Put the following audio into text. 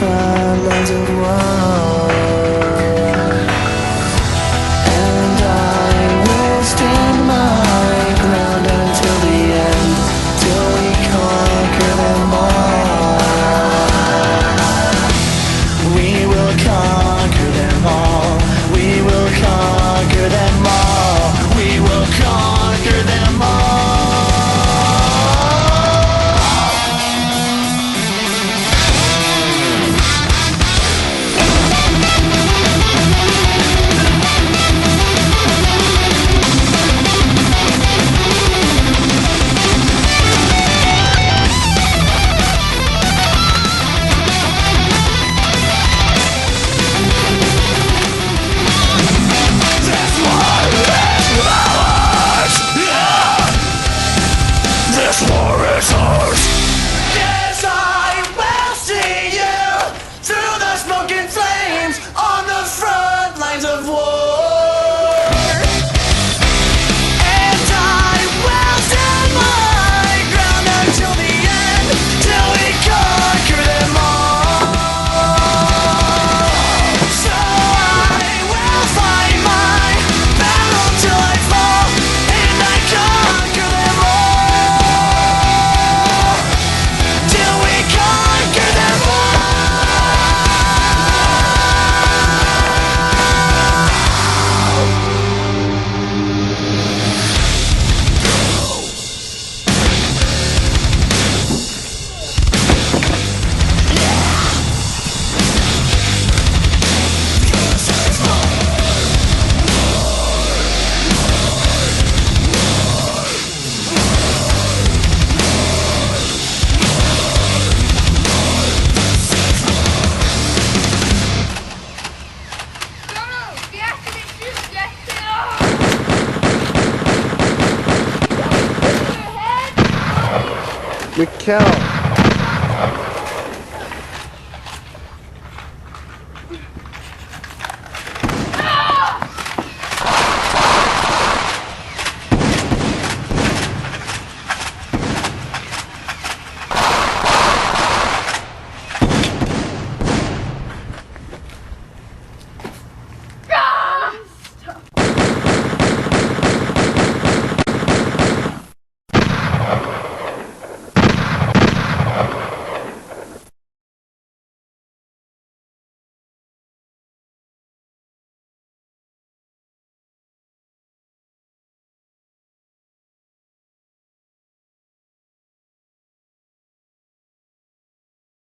front lines of war. And I will stand my ground until the end, till we conquer them all. We will conquer them all. We will conquer them all. We will conquer them all. This war is ours. Yes, I will see you through the smoking flames on the front lines of war. And I will stand my ground until the end, till we conquer them all. So I will fight my battle till I fall, and I conquer them all. Mikkel.